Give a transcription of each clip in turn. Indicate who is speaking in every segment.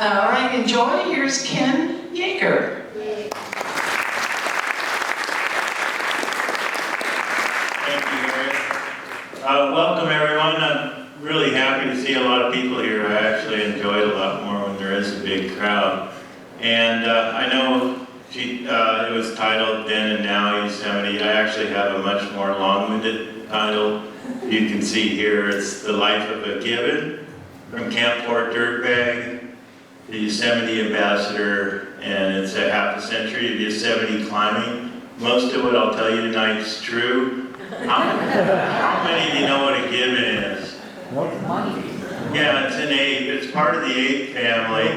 Speaker 1: All right, enjoy. Here's Ken Yager.
Speaker 2: Thank you, Harriet. Welcome, everyone. I'm really happy to see a lot of people here. I actually enjoy it a lot more when there is a big crowd. And I know it was titled Then and Now Yosemite. I actually have a much more long-winded title. You can see here, it's The Life of a Gibbon, from Camp Fort Dirtbag, the Yosemite Ambassador, and it's a half a century of Yosemite climbing. Most of what I'll tell you tonight is true. How many of you know what a gibbon is? Yeah, it's an ape. It's part of the ape family.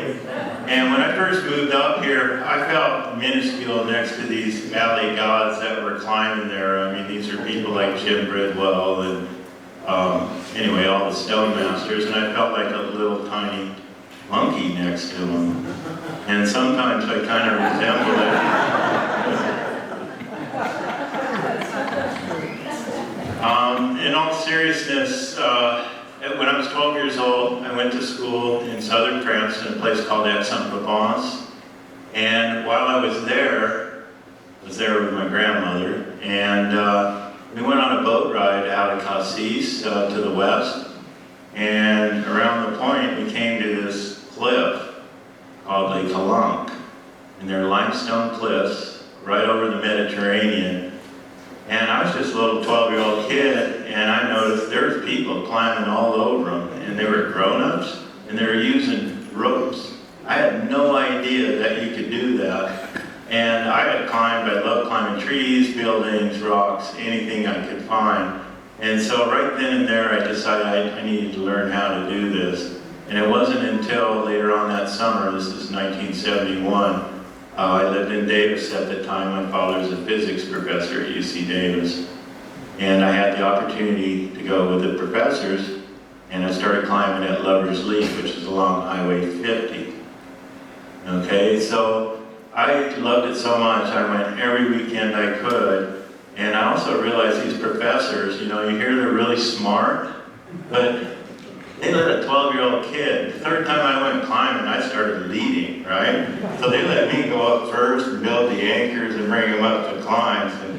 Speaker 2: And when I first moved up here, I felt minuscule next to these valley gods that were climbing there. I mean, these are people like Jim Bridwell and anyway, all the stone masters, and I felt like a little tiny monkey next to them. And sometimes I kind of resemble it. In all seriousness, when I was 12 years old, I went to school in southern France in a place called Aix-en-Provence. And while I was there with my grandmother, and we went on a boat ride out of Cassis to the west. And around the point, we came to this cliff called Lake Calanque. And they're limestone cliffs right over the Mediterranean. And I was just a little 12-year-old kid, and I noticed there was people climbing all over them, and they were grown-ups, and they were using ropes. I had no idea that you could do that. And I had climbed, I loved climbing trees, buildings, rocks, anything I could find. And so right then and there, I decided I needed to learn how to do this. And it wasn't until later on that summer, this is 1971, I lived in Davis at the time. My father was a physics professor at UC Davis. And I had the opportunity to go with the professors, and I started climbing at Lover's Leap, which is along Highway 50. Okay, so I loved it so much, I went every weekend I could. And I also realized these professors, you know, you hear they're really smart, but they let a 12-year-old kid, the third time I went climbing, I started leading, right? So they let me go up first and build the anchors and bring them up to climbs. And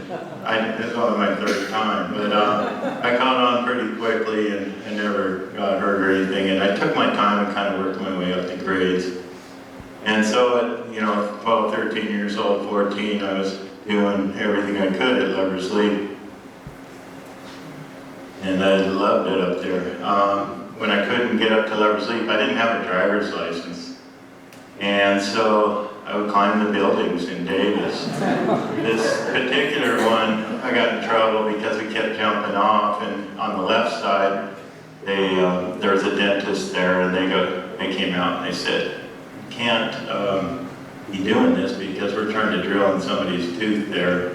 Speaker 2: this was only my third time, but I caught on pretty quickly and never got hurt or anything. And I took my time and kind of worked my way up the grades. And so at, 12, 13 years old, 14, I was doing everything I could at Lover's Leap. And I loved it up there. When I couldn't get up to Lover's Leap, I didn't have a driver's license. And so I would climb the buildings in Davis. This particular one, I got in trouble because we kept jumping off, and on the left side, there was a dentist there, and they came out and they said, "You can't be doing this because we're trying to drill in somebody's tooth there,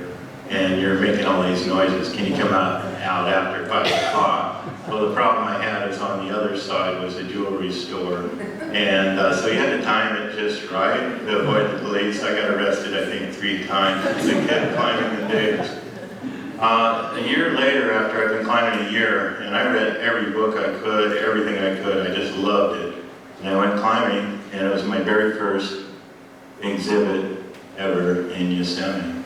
Speaker 2: and you're making all these noises. Can you come out after 5 o'clock?" Well, the problem I had is on the other side was a jewelry store. And so you had to time it just right to avoid the police. I got arrested, I think, 3 times. I kept climbing the Davis. A year later, after I'd been climbing a year, and I read every book I could, everything I could, I just loved it. And I went climbing, and it was my very first exhibit ever in Yosemite.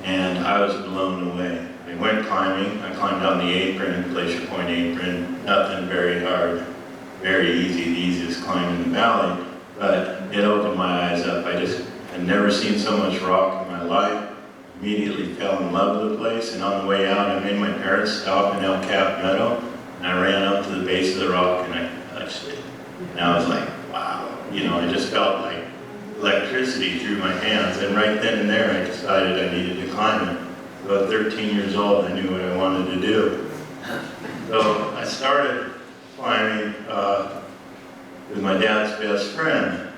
Speaker 2: And I was blown away. I went climbing, I climbed on the apron, Glacier Point apron, nothing very hard, very easy, the easiest climb in the valley, but it opened my eyes up. I just had never seen so much rock in my life, immediately fell in love with the place, and on the way out I made my parents stop in El Cap Meadow, and I ran up to the base of the rock and I touched it. And I was like, wow, I just felt like electricity through my hands, and right then and there I decided I needed to climb it. So at 13 years old, I knew what I wanted to do. So I started climbing with my dad's best friend,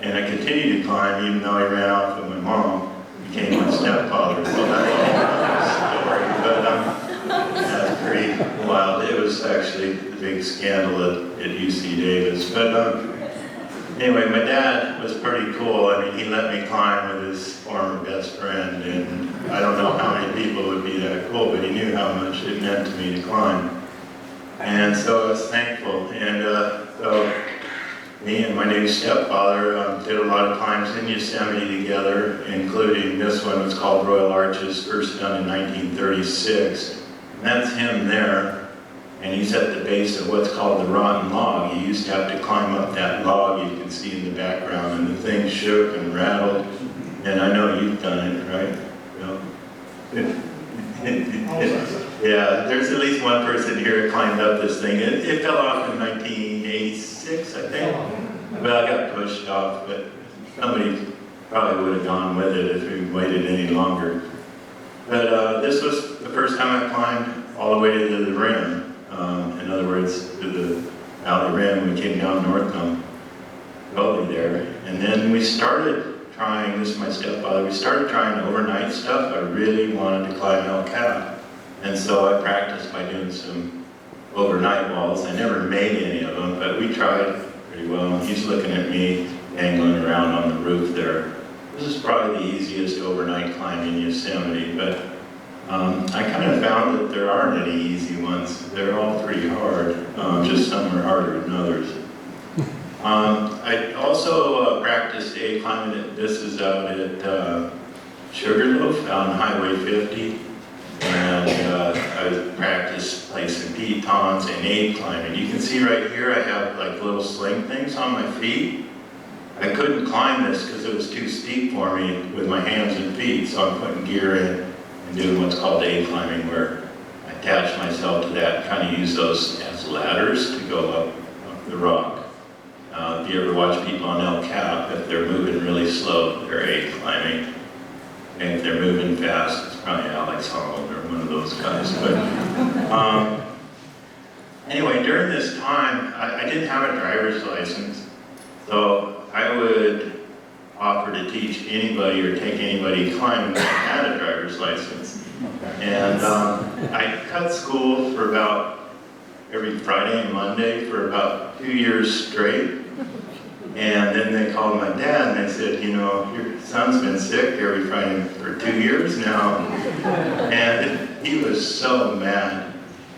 Speaker 2: and I continued to climb even though he ran off with my mom, became my stepfather. Well, that's another story, but that's pretty wild. It was actually a big scandal at UC Davis. But anyway, my dad was pretty cool. I mean, he let me climb with his former best friend, and I don't know how many people would be that cool, but he knew how much it meant to me to climb. And so I was thankful. And so me and my new stepfather did a lot of climbs in Yosemite together, including this one. It's called Royal Arches, first done in 1936. And that's him there, and he's at the base of what's called the Rotten Log. He used to have to climb up that log you can see in the background, and the thing shook and rattled. And I know you've done it, right? Yeah, there's at least one person here that climbed up this thing. It fell off in 1986, I think. Well, I got pushed off, but somebody probably would have gone with it if we waited any longer. But this was the first time I climbed all the way to the rim. In other words, to the valley rim. We came down North Gully there. And then we started trying, this is my stepfather, we started trying overnight stuff. I really wanted to climb El Cap. And so I practiced by doing some overnight walls. I never made any of them, but we tried pretty well. He's looking at me angling around on the roof there. This is probably the easiest overnight climb in Yosemite, but I kind of found that there aren't any easy ones. They're all pretty hard, just some are harder than others. I also practiced day climbing. This is out at Sugarloaf on Highway 50. And I practiced placing pitons and aid climbing. You can see right here I have like little sling things on my feet. I couldn't climb this because it was too steep for me with my hands and feet, so I'm putting gear in and doing what's called aid climbing, where I attach myself to that, kind of use those as ladders to go up the rock. If you ever watch people on El Cap, if they're moving really slow, they're aid climbing. And if they're moving fast, it's probably Alex Honnold or one of those guys. But anyway, during this time, I didn't have a driver's license, so I would offer to teach anybody or take anybody climbing that had a driver's license. And I cut school for about every Friday and Monday for about 2 years straight. And then they called my dad and they said, you know, your son's been sick every Friday for 2 years now. And he was so mad.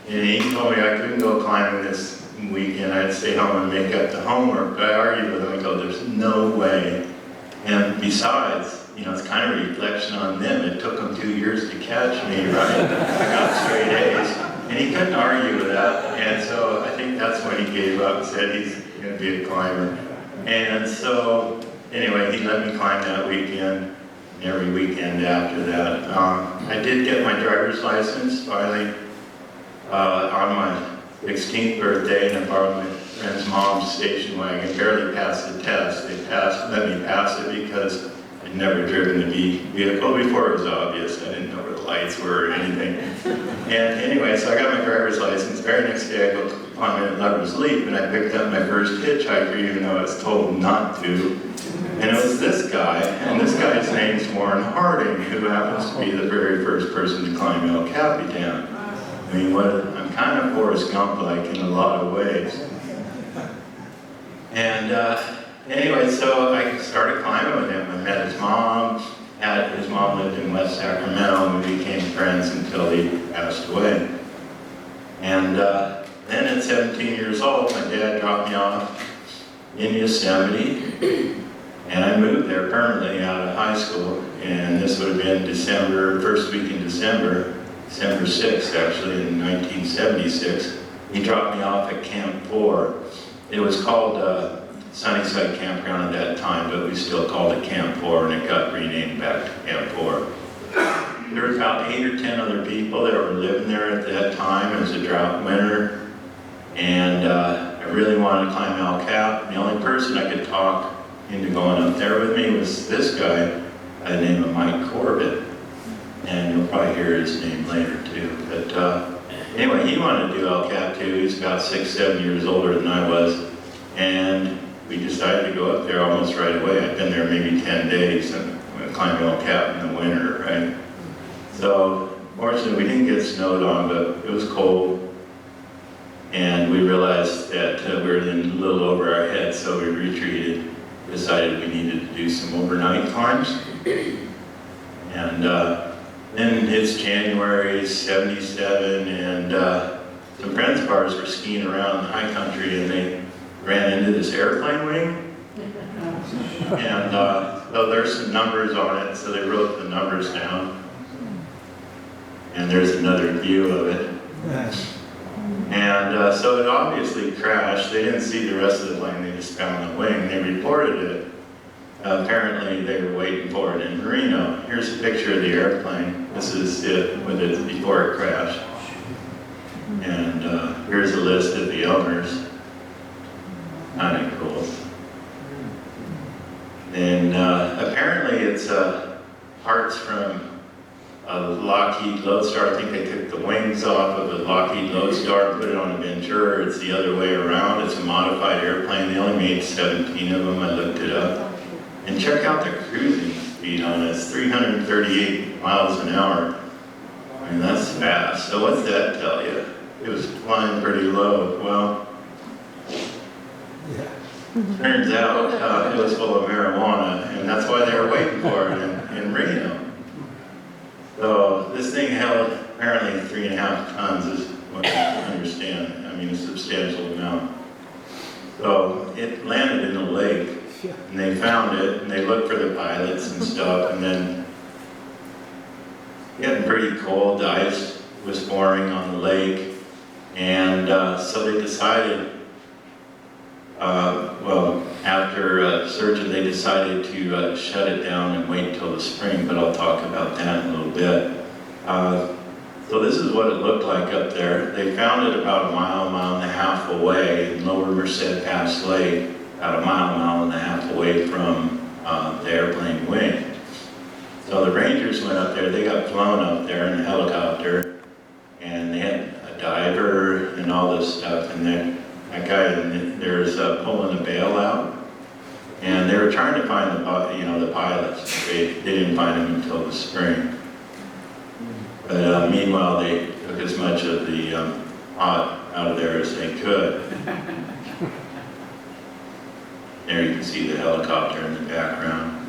Speaker 2: And he told me I couldn't go climbing this weekend. I'd stay home and make up the homework. But I argued with him. I go, there's no way. And besides, you know, it's kind of a reflection on them. It took them 2 years to catch me, right? I got straight A's. And he couldn't argue with that. And so I think that's when he gave up and said he's going to be a climber. And so, anyway, he let me climb that weekend, and every weekend after that. I did get my driver's license finally on my 16th birthday, and I borrowed my friend's mom's station wagon. Barely passed the test. They let me pass it because I'd never driven a vehicle before. It was obvious. I didn't know where the lights were or anything. And anyway, so I got my driver's license. Very next day, I go climbing at Lover's Leap, and I picked up my first hitchhiker, even though I was told not to. And it was this guy, and this guy's name's Warren Harding, who happens to be the very first person to climb El Capitan. I mean, I'm kind of Forrest Gump-like in a lot of ways. And anyway, so I started climbing with him. I met his mom. His mom lived in West Sacramento, and we became friends until he passed away. And then at 17 years old, my dad dropped me off in Yosemite, and I moved there permanently out of high school. And this would have been first week in December 6th, actually, in 1976. He dropped me off at Camp 4. It was called Sunnyside Campground at that time, but we still called it Camp 4, and it got renamed back to Camp 4. There were about 8 or 10 other people that were living there at that time. It was a drought winter, and I really wanted to climb El Cap. The only person I could talk into going up there with me was this guy by the name of Mike Corbett, and you'll probably hear his name later too. But anyway, he wanted to do El Cap too. He's about 6, 7 years older than I was, and we decided to go up there almost right away. I'd been there maybe 10 days and we climbed El Cap in the winter, right? So, fortunately, we didn't get snowed on, but it was cold. And we realized that we were in a little over our heads, so we retreated, decided we needed to do some overnight climbs. And then it's January '77, and some friends of ours were skiing around the high country, and they ran into this airplane wing. And well, there's some numbers on it, so they wrote the numbers down. And there's another view of it. And so it obviously crashed. They didn't see the rest of the plane, they just found the wing. They reported it. Apparently they were waiting for it in Reno. Here's a picture of the airplane. This is it with it before it crashed. And here's a list of the owners. Kind of cool. And apparently it's parts from a Lockheed Lodestar. I think they took the wings off of a Lockheed Lodestar and put it on a Ventura. It's the other way around. It's a modified airplane. They only made 17 of them. I looked it up. And check out the cruising speed on it. It's 338 miles an hour. I mean, that's fast. So what's that tell you? It was flying pretty low. Well, turns out it was full of marijuana, and that's why they were waiting for it in Reno. So this thing held apparently 3.5 tons is what I understand. I mean, a substantial amount. So it landed in a lake, and they found it, and they looked for the pilots and stuff, and then getting pretty cold, the ice was forming on the lake, and so they decided, well, after searching, they decided to shut it down and wait till the spring, but I'll talk about that in a little bit. So this is what it looked like up there. They found it about a mile and a half away in Lower Merced Pass Lake, about a mile and a half away from the airplane wing. So the Rangers went up there, they got flown up there in a helicopter, and they had a diver and all this stuff, and then that guy, there's pulling the bail out, and they were trying to find the pilots. They didn't find them until the spring. But meanwhile, they took as much of the pot out of there as they could. There you can see the helicopter in the background.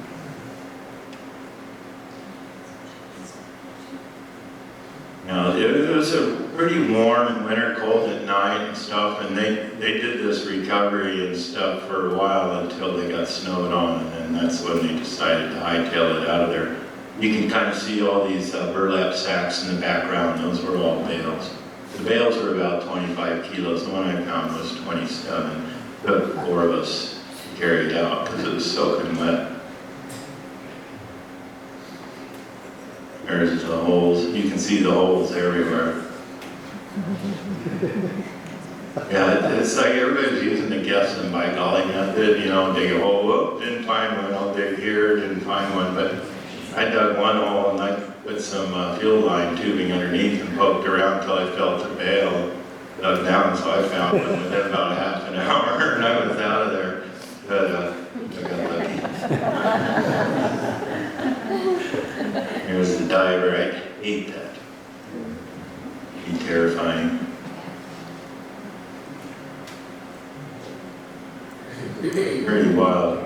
Speaker 2: Now, it was a pretty warm and winter, cold at night and stuff, and they did this recovery and stuff for a while until they got snowed on, and then that's when they decided to hightail it out of there. You can kind of see all these burlap sacks in the background. Those were all bales. The bales were about 25 kilos. The one I found was 27. Took 4 of us to carry it out because it was soaking wet. There's the holes. You can see the holes everywhere. Yeah, it's like everybody's using the guess and by golly method, dig a hole, whoop, didn't find one, I'll dig here, didn't find one, but I dug one hole and I put some fuel line tubing underneath and poked around until I felt the bail, dug down, so I found one within about half an hour, and I was out of there, but I got lucky. Here's the diver. I hate that. It'd be terrifying. Pretty wild.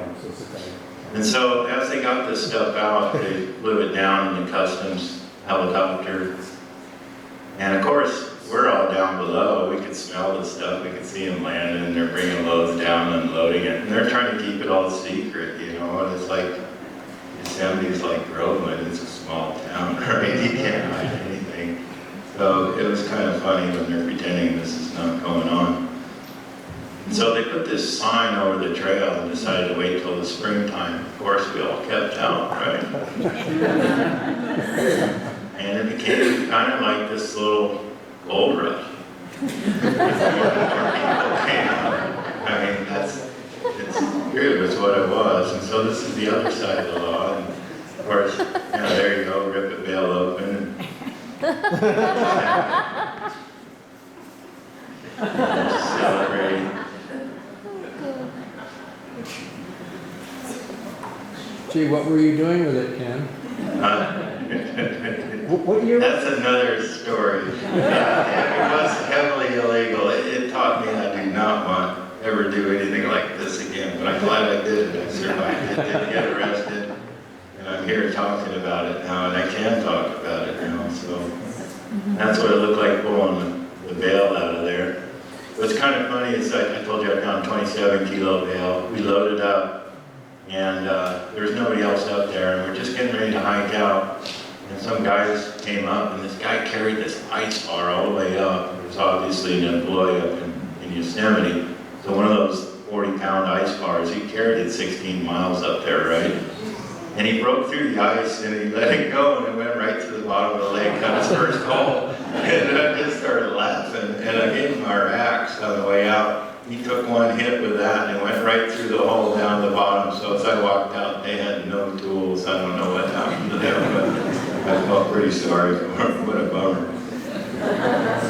Speaker 2: And so as they got this stuff out, they flew it down in the customs helicopter. And of course, we're all down below. We could smell the stuff. We could see them landing, and they're bringing loads down and loading it. And they're trying to keep it all secret, and it's like, Yosemite's like Groveland. It's a small town, right? You can't hide anything. So it was kind of funny when they're pretending this is not going on. And so they put this sign over the trail and decided to wait till the springtime. Of course, we all kept out, right? And it became kind of like this little gold rush. I mean, it was what it was. And so this is the other side of the law. And of course, there you go, rip a bale open. And celebrating.
Speaker 3: Gee, what were you doing with it, Ken? What year?
Speaker 2: That's another story. It was heavily illegal. It taught me I do not want to ever do anything like this again. But I'm glad I did it. I survived it. Didn't get arrested. And I'm here talking about it now, and I can talk about it now. So that's what it looked like pulling the bail out of there. What's kind of funny is I told you I found 27 kilo bale. We loaded up, and there was nobody else out there, and we're just getting ready to hike out. And some guys came up, and this guy carried this ice bar all the way up. It was obviously an employee up in Yosemite. So one of those 40-pound ice bars, he carried it 16 miles up there, right? And he broke through the ice, and he let it go, and it went right to the bottom of the lake, cut his first hole. And I just started laughing, and I gave him our axe on the way out. He took one hit with that, and it went right through the hole down the bottom. So as I walked out, they had no tools. I don't know what happened to them, but I felt pretty sorry for them. What a bummer.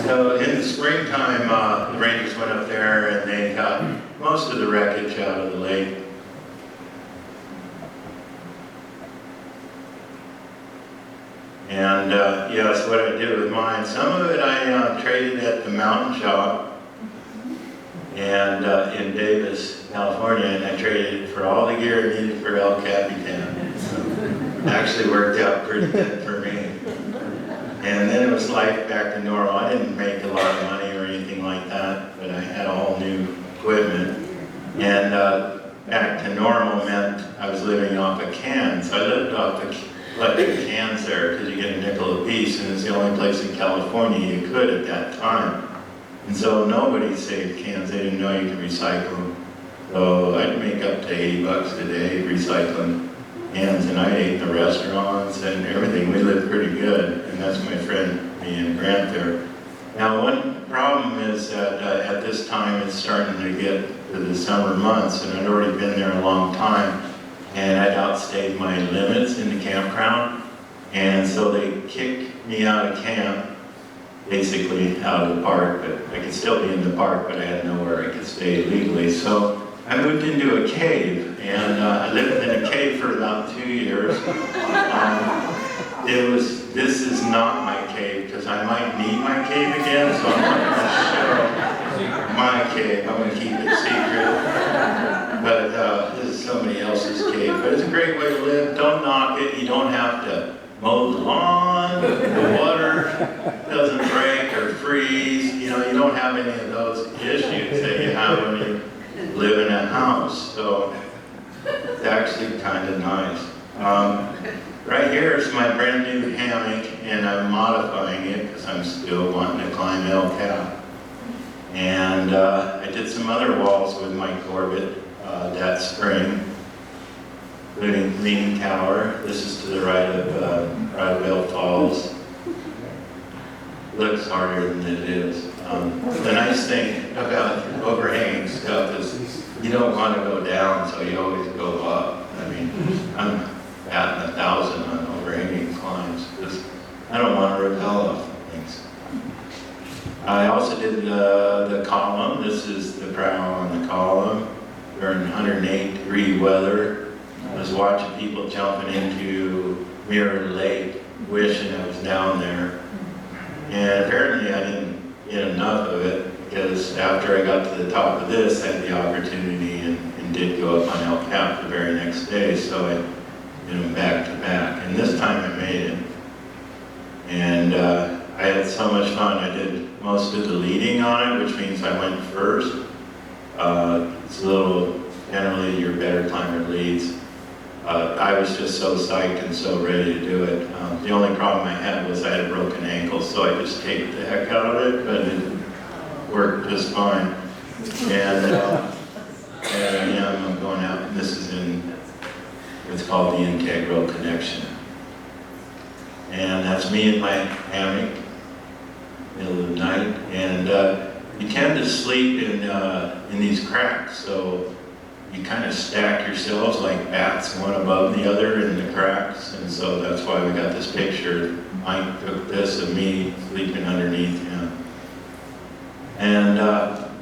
Speaker 2: So in the springtime, the Rangers went up there, and they got most of the wreckage out of the lake. And yes, what I did with mine, some of it I traded at the mountain shop and in Davis, California, and I traded it for all the gear I needed for El Capitan. So it actually worked out pretty good for me. And then it was life back to normal. I didn't make a lot of money or anything like that, but I had all new equipment. And back to normal meant I was living off of cans. I lived off of electric cans there because you get a nickel a piece, and it's the only place in California you could at that time. And so nobody saved cans. They didn't know you could recycle them. So I'd make up to $80 a day recycling cans, and I ate in the restaurants and everything. We lived pretty good, and that's my friend, me and Grant there. Now, one problem is that at this time it's starting to get to the summer months, and I'd already been there a long time. And I'd outstayed my limits in the campground, and so they kicked me out of camp, basically out of the park, but I could still be in the park, but I had nowhere I could stay legally. So I moved into a cave, and I lived in a cave for about 2 years. This is not my cave, because I might need my cave again, so I'm not going to show my cave. I'm going to keep it secret. But this is somebody else's cave. But it's a great way to live. Don't knock it. You don't have to mow the lawn. The water doesn't break or freeze. You know, you don't have any of those issues that you have when you live in a house. So it's actually kind of nice. Right here is my brand new hammock, and I'm modifying it because I'm still wanting to climb El Cap. And I did some other walls with my Corbett that spring, including Leaning Tower. This is to the right of Bell Falls. Looks harder than it is. The nice thing about overhanging stuff is you don't want to go down, so you always go up. I mean, I'm batting 1,000 on overhanging climbs because I don't want to rappel off things. I also did the column. This is the prow on the column. During 108-degree weather, I was watching people jumping into Mirror Lake, wishing I was down there. And apparently I didn't get enough of it, because after I got to the top of this, I had the opportunity and did go up on El Cap the very next day, so I did them back to back. And this time I made it. And I had so much fun. I did most of the leading on it, which means I went first. It's a little, generally your better climber leads. I was just so psyched and so ready to do it. The only problem I had was I had a broken ankle, so I just taped the heck out of it, but it worked just fine. And there I am, I'm going out, and this is in what's called the Integral Connection. And that's me in my hammock, middle of the night, and you tend to sleep in these cracks, so you kind of stack yourselves like bats, one above the other in the cracks, and so that's why we got this picture. Mike took this of me sleeping underneath him. And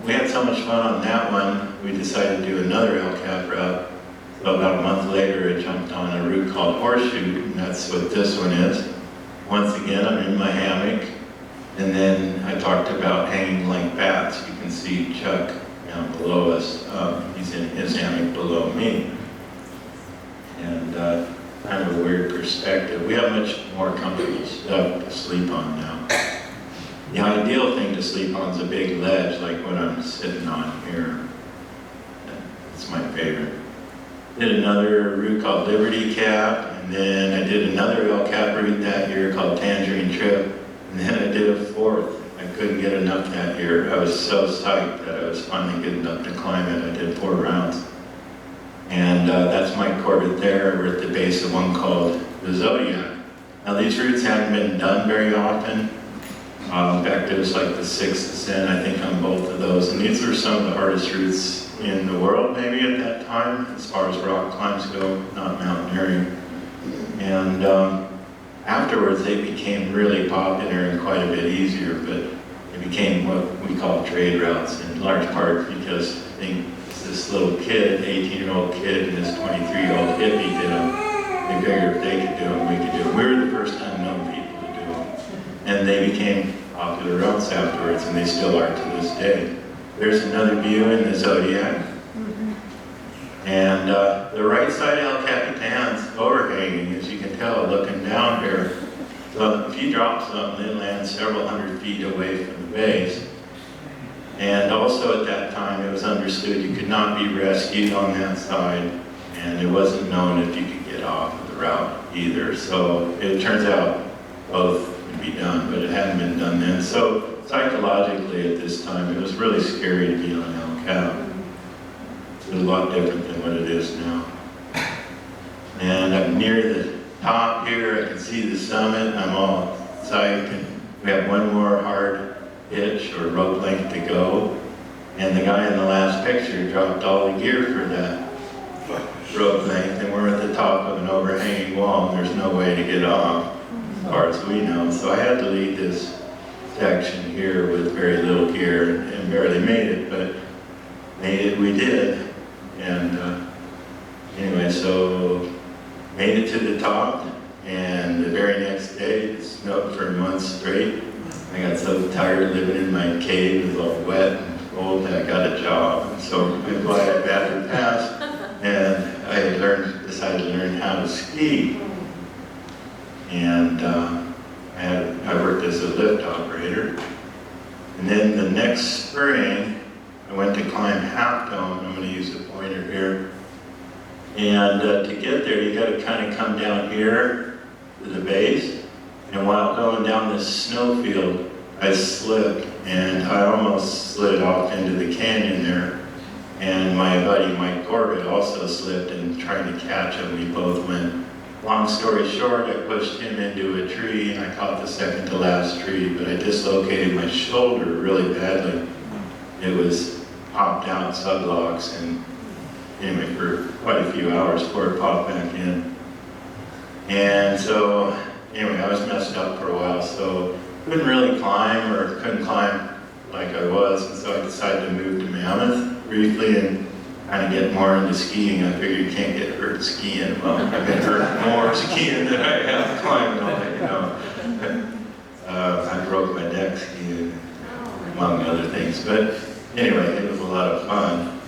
Speaker 2: we had so much fun on that one, we decided to do another El Cap route. So about a month later, I jumped on a route called Horseshoe, and that's what this one is. Once again, I'm in my hammock. And then I talked about hanging like bats. You can see Chuck down below us. He's in his hammock below me. And kind of a weird perspective. We have much more comfortable stuff to sleep on now. The ideal thing to sleep on is a big ledge, like what I'm sitting on here. That's my favorite. Did another route called Liberty Cap, and then I did another El Cap route that year called Tangerine Trip, and then I did a fourth. I couldn't get enough that year. I was so psyched that I was finally good enough to climb it. I did 4 rounds. And that's my Corvette there. We're at the base of one called the Zodiac. Now these routes haven't been done very often. In fact, it was like the 6th ascent, I think, on both of those. And these are some of the hardest routes in the world, maybe at that time, as far as rock climbs go, not mountaineering. And afterwards, they became really popular and quite a bit easier, but it became what we call trade routes, in large part because I think this little kid, 18-year-old kid, and this 23-year-old hippie did them. They figured if they could do them, we could do them. We were the first unknown people to do them. And they became popular routes afterwards, and they still are to this day. There's another view in the Zodiac. And the right side of El Capitan's overhanging, as you can tell, looking down here. So if you drop something, it lands several hundred feet away from the base. And also at that time, it was understood you could not be rescued on that side, and it wasn't known if you could get off of the route either. So it turns out both could be done, but it hadn't been done then. So psychologically at this time, it was really scary to be on El Cap. It was a lot different than what it is now. And I'm near the top here, I can see the summit, I'm all psyched, and we have one more hard hitch or rope length to go. And the guy in the last picture dropped all the gear for that rope length, and we're at the top of an overhanging wall, and there's no way to get off, as far as we know. So I had to lead this section here with very little gear and barely made it, but made it we did. And anyway, so made it to the top, and the very next day, it snowed for months straight. I got so tired living in my cave, it was all wet and cold, that I got a job. And so I applied at Badger Pass, and I decided to learn how to ski. And I worked as a lift operator. And then the next spring, I went to climb Half Dome. I'm going to use the pointer here. And to get there, you got to kind of come down here to the base. And while going down this snowfield, I slipped, and I almost slid off into the canyon there. And my buddy Mike Corbett also slipped, and trying to catch him, we both went. Long story short, I pushed him into a tree, and I caught the second to last tree, but I dislocated my shoulder really badly. It was popped out subluxed, and anyway, for quite a few hours before it popped back in. And so, anyway, I was messed up for a while, so couldn't really climb, or couldn't climb like I was, and so I decided to move to Mammoth briefly and kind of get more into skiing. I figured you can't get hurt skiing. Well, I've been hurt more skiing than I have climbing, you know. I broke my neck skiing, among other things, but anyway, it was a lot of fun.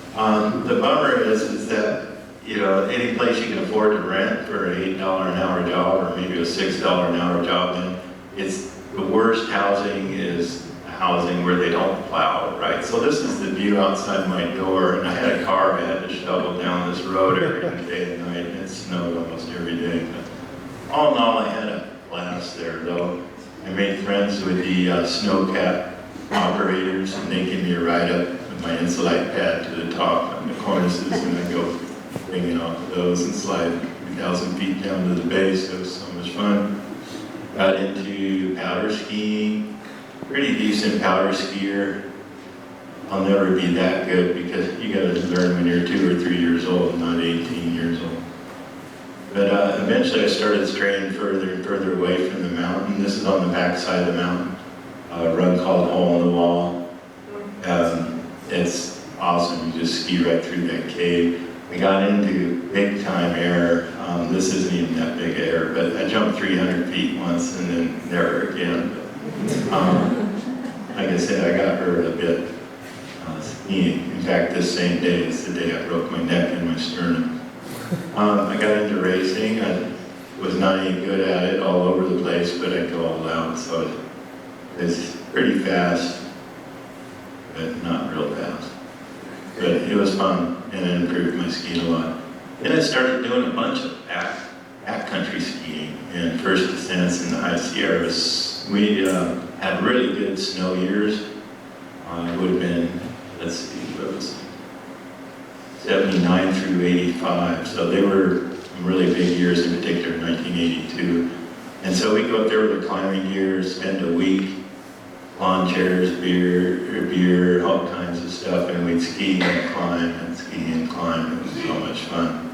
Speaker 2: The bummer is that, you know, any place you can afford to rent for an $8 an hour job, or maybe a $6 an hour job, then it's the worst housing is housing where they don't plow, right? So this is the view outside my door, and I had a car I had to shovel down this road every day and night, and it snowed almost every day. But all in all, I had a blast there, though. I made friends with the snowcat operators, and they gave me a ride up with my insulite pad to the top on the cornices, and I go bringing off of those and slide 3,000 feet down to the base. It was so much fun. Got into powder skiing, pretty decent powder skier. I'll never be that good because you got to learn when you're 2 or 3 years old, not 18 years old. But eventually I started straying further and further away from the mountain. This is on the back side of the mountain, a run called Hole in the Wall. It's awesome, you just ski right through that cave. I got into big time air. This isn't even that big air, but I jumped 300 feet once and then never again. Like I said, I got hurt a bit skiing. In fact, this same day is the day I broke my neck and my sternum. I got into racing. I was not any good at it all over the place, but I'd go all out. So it's pretty fast, but not real fast. But it was fun, and it improved my skiing a lot. Then I started doing a bunch of backcountry skiing and first descents in the high Sierras. We had really good snow years. It would have been, let's see, what was it? 79 through 85. So they were really big years, in particular 1982. And so we go up there with our climbing gear, spend a week, lawn chairs, beer, all kinds of stuff, and we'd ski and climb and ski and climb. It was so much fun.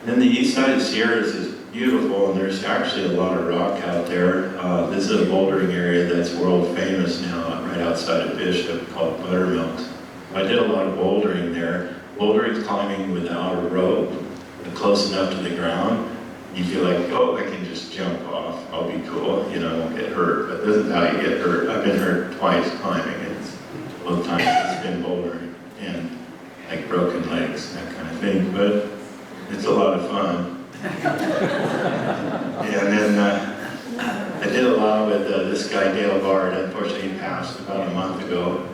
Speaker 2: Then the east side of Sierras is beautiful, and there's actually a lot of rock out there. This is a bouldering area that's world famous now, right outside of Bishop, called Buttermilk. I did a lot of bouldering there. Bouldering is climbing without a rope, but close enough to the ground. You feel like, oh, I can just jump off. I'll be cool, you know, I won't get hurt. But this is how you get hurt. I've been hurt twice climbing, and it's both times it's been bouldering and like broken legs, that kind of thing. But it's a lot of fun. And then I did a lot with this guy, Dale Bard. Unfortunately, he passed about a month ago.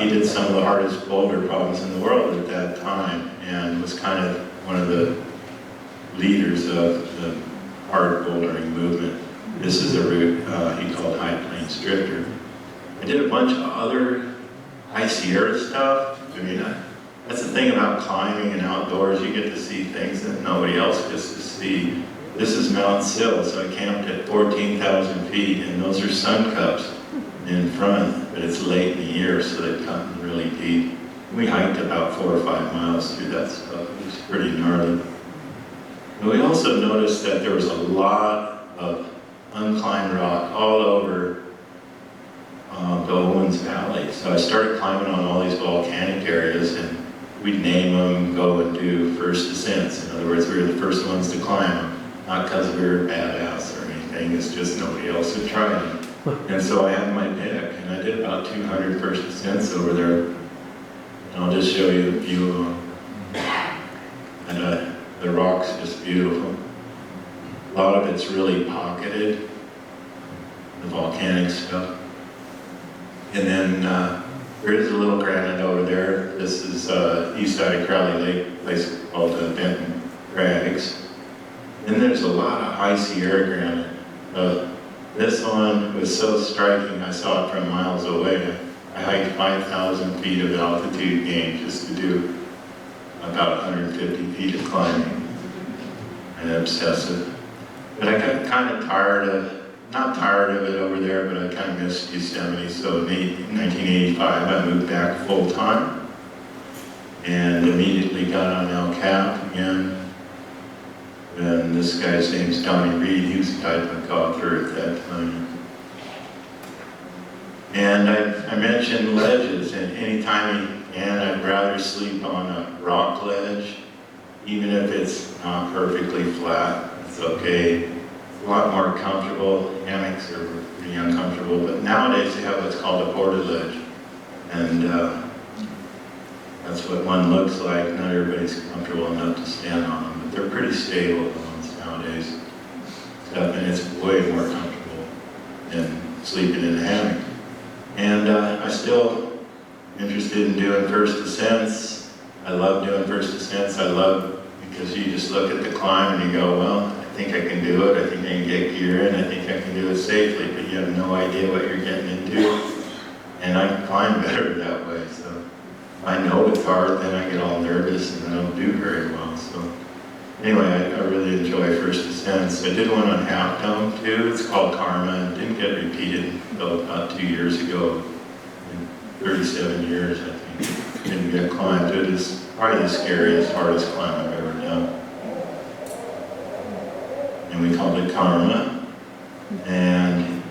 Speaker 2: He did some of the hardest boulder problems in the world at that time, and was kind of one of the leaders of the hard bouldering movement. This is a route he called High Plains Drifter. I did a bunch of other high Sierra stuff. I mean, that's the thing about climbing and outdoors. You get to see things that nobody else gets to see. This is Mount Sill, so I camped at 14,000 feet, and those are sun cups in front, but it's late in the year, so they've gotten really deep. We hiked about 4 or 5 miles through that stuff. It was pretty gnarly. And we also noticed that there was a lot of unclimbed rock all over the Owens Valley. So I started climbing on all these volcanic areas, and we'd name them, go and do first descents. In other words, we were the first ones to climb them, not because we were badass or anything, it's just nobody else had tried them. And so I had my pick, and I did about 200 first descents over there. And I'll just show you a few of them. And the rock's just beautiful. A lot of it's really pocketed, the volcanic stuff. And then there is a little granite over there. This is east side of Crowley Lake, a place called Benton Crags. Then there's a lot of high Sierra granite. This one was so striking, I saw it from miles away. I hiked 5,000 feet of altitude gain just to do about 150 feet of climbing. And obsessive. But I got kind of tired of, not tired of it over there, but I kind of missed Yosemite. So in 1985, I moved back full time and immediately got on El Cap again. And this guy's name's Donnie Reed. He was a guide book author at that time. And I mentioned ledges, and anytime he can, I'd rather sleep on a rock ledge, even if it's not perfectly flat. It's okay. It's a lot more comfortable. Hammocks are pretty uncomfortable, but nowadays they have what's called a portaledge, and that's what one looks like. Not everybody's comfortable enough to stand on them, but they're pretty stable, the ones nowadays. And it's way more comfortable than sleeping in a hammock. And I'm still interested in doing first descents. I love doing first descents. I love, because you just look at the climb and you go, well, I think I can do it. I think I can get gear in. I think I can do it safely, but you have no idea what you're getting into. And I climb better that way. So I know it's hard, then I get all nervous and I don't do very well. So anyway, I really enjoy first descents. I did one on Half Dome too. It's called Karma. It didn't get repeated until about 2 years ago. In 37 years, I think. Didn't get climbed. It is probably the scariest, hardest climb I've ever done. And we called it Karma. And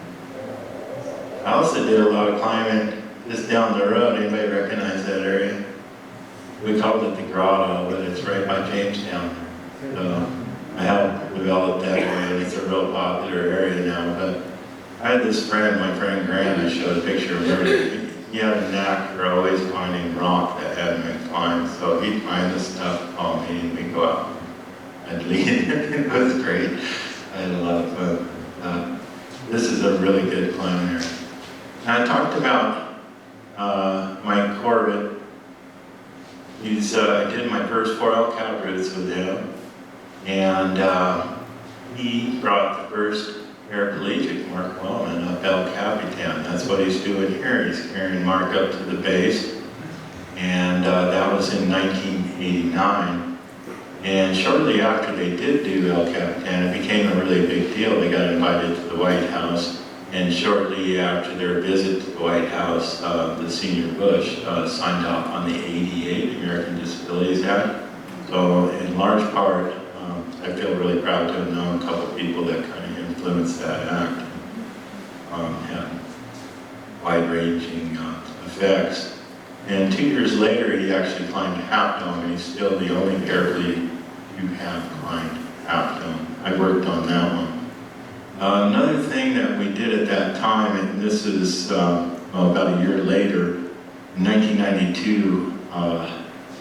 Speaker 2: I also did a lot of climbing just down the road. Anybody recognize that area? We called it the Grotto, but it's right by Jamestown. So I helped develop that area. It's a real popular area now. But I had this friend, my friend Grant, I showed a picture of him. He had a knack for always finding rock that hadn't been climbed. So he'd find the stuff, call me, and we'd go out. I'd lead it. It was great. I had a lot of fun. This is a really good climbing area. And I talked about Mike Corbett. I did my first 4 El Cap routes with him, and he brought the first paraplegic Mark Wellman up El Capitan. That's what he's doing here. He's carrying Mark up to the base, and that was in 1989. And shortly after they did do El Capitan, it became a really big deal. They got invited to the White House, and shortly after their visit to the White House, the senior Bush signed off on the ADA, the American Disabilities Act. So in large part, I feel really proud to have known a couple of people that kind of influenced that act. Had wide-ranging effects. And 2 years later, he actually climbed Half Dome, and he's still the only paraplegic who have climbed Half Dome. I worked on that one. Another thing that we did at that time, and this is about a year later, in 1992,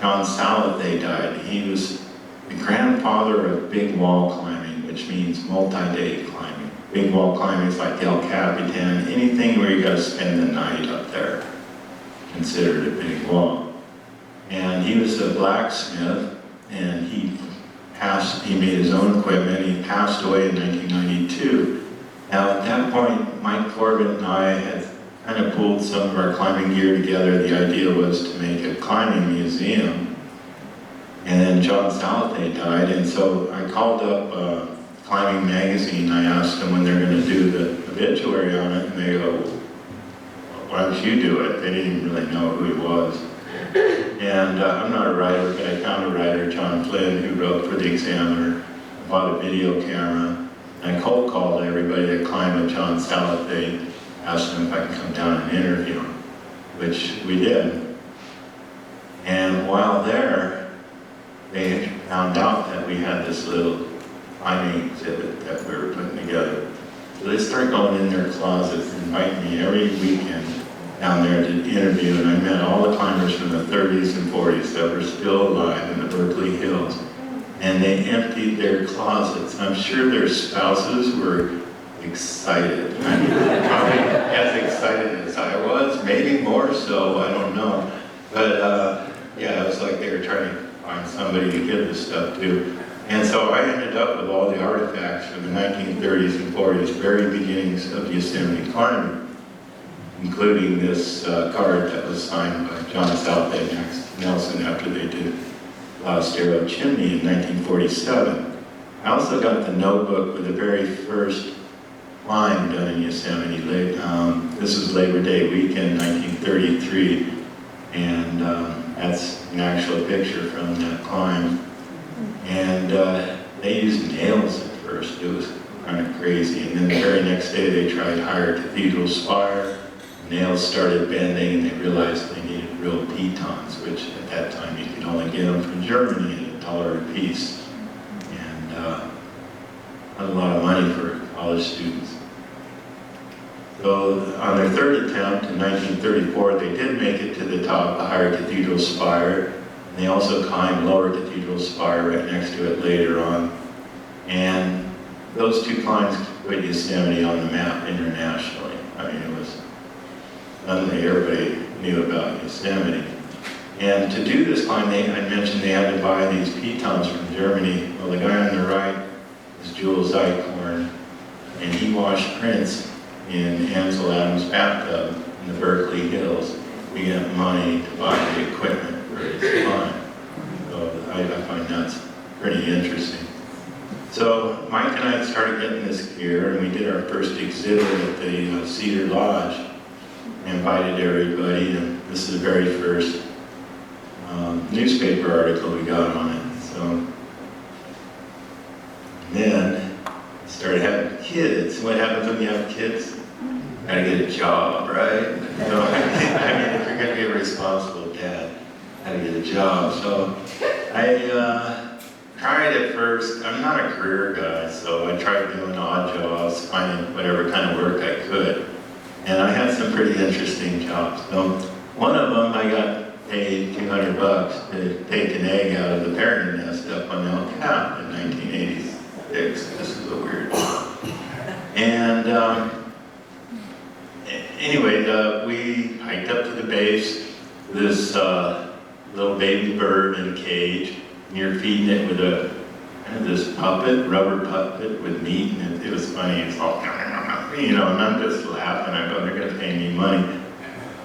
Speaker 2: John Salathe died. He was the grandfather of big wall climbing, which means multi-day climbing. Big wall climbing is like El Capitan, anything where you got to spend the night up there, considered a big wall. And he was a blacksmith, and he made his own equipment. He passed away in 1992. Now at that point, Mike Corbett and I had kind of pulled some of our climbing gear together. The idea was to make a climbing museum. And then John Salathe died, and so I called up Climbing Magazine. I asked them when they're going to do the obituary on it, and they go, why don't you do it? They didn't even really know who he was. And I'm not a writer, but I found a writer, John Flynn, who wrote for the Examiner. I bought a video camera, and I cold called everybody that climbed with John Salathe, asked them if I could come down and interview him, which we did. And while there, they found out that we had this little climbing exhibit that we were putting together. So they started going in their closets and inviting me every weekend down there to interview, and I met all the climbers from the 30s and 40s that were still alive in the Berkeley Hills. And they emptied their closets. I'm sure their spouses were excited. I mean, probably as excited as I was, maybe more so, I don't know. But yeah, it was like they were trying to find somebody to give this stuff to. And so I ended up with all the artifacts from the 1930s and 40s, very beginnings of Yosemite climbing, including this card that was signed by John Salathe and Max Nelson after they did Lost Arrow Chimney in 1947. I also got the notebook with the very first climb done in Yosemite. This was Labor Day weekend, 1933, and that's an actual picture from that climb. And they used nails at first. It was kind of crazy. And then the very next day they tried higher cathedral spire. Nails started bending, and they realized they needed real pitons, which at that time you could only get them from Germany at $1 a piece. And not a lot of money for college students. So on their third attempt in 1934, they did make it to the top of the higher cathedral spire. And they also climbed lower cathedral spire right next to it later on. And those two climbs put Yosemite on the map internationally. I mean, it was suddenly everybody knew about Yosemite. And to do this climb, I mentioned they had to buy these pitons from Germany. Well, the guy on the right is Jules Eichhorn, and he washed prints in Ansel Adams' bathtub in the Berkeley Hills to get money to buy the equipment for his climb. So I find that's pretty interesting. So Mike and I started getting this gear, and we did our first exhibit at the Cedar Lodge. I invited everybody, and this is the very first newspaper article we got on it. So then I started having kids. What happens when you have kids? You gotta get a job, right? So, I mean, if you're gonna be a responsible dad, you gotta get a job. So I tried at first. I'm not a career guy, so I tried doing odd jobs, finding whatever kind of work I could. And I had some pretty interesting jobs. So one of them, I got paid $200 to take an egg out of the pairing nest up on El Cap in 1986. This is a weird job. And anyway, face this little baby bird in a cage, and you're feeding it with a kind of this puppet, rubber puppet with meat, and it was funny. It's all, you know, and I'm just laughing. I go, they're going to pay me money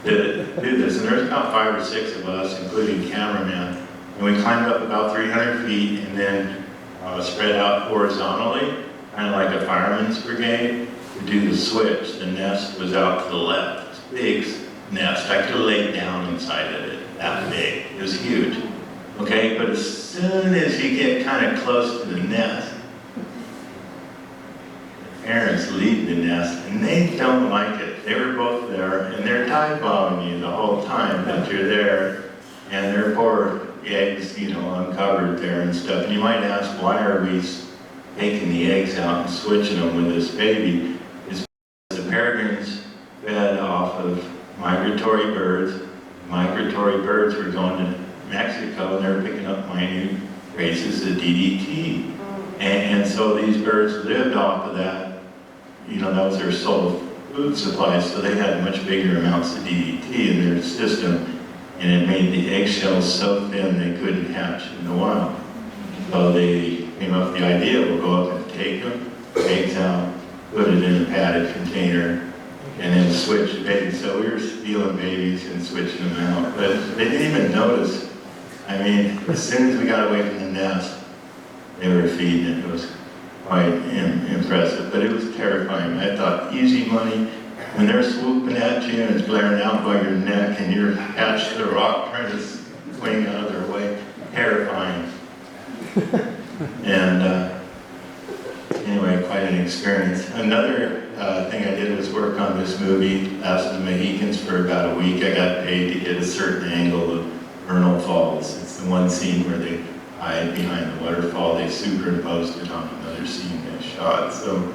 Speaker 2: to do this. And there's about 5 or 6 of us, including cameraman, and we climbed up about 300 feet and then spread out horizontally, kind of like a fireman's brigade, to do the switch. The nest was out to the left. It's a big nest. I could have laid down inside of it, that big. It was huge. Okay, but as soon as you get kind of close to the nest, the parents leave the nest, and they don't like it. They were both there, and they're dive-bombing you the whole time that you're there, and their poor eggs, you know, uncovered there and stuff. And you might ask, why are we taking the eggs out and switching them with this baby? It's because the peregrines fed off of migratory birds. Migratory birds were going to Mexico, and they were picking up minute traces of DDT. And so these birds lived off of that. You know, that was their sole food supply, so they had much bigger amounts of DDT in their system, and it made the eggshells so thin they couldn't hatch in the wild. So they came up with the idea, we'll go up and take them, eggs out, put it in a padded container, and then switch the babies. So we were stealing babies and switching them out, but they didn't even notice. I mean, as soon as we got away from the nest, they were feeding it. It was quite impressive, but it was terrifying. I thought, easy money, when they're swooping at you and it's glaring out by your neck and you're attached to the rock trying to swing out of their way, terrifying. And anyway, quite an experience. Another thing I did was work on this movie, Last of the Mohicans, for about a week. I got paid to get a certain angle of Vernal Falls. It's the one scene where they hide behind the waterfall. They superimposed it on another scene they shot. So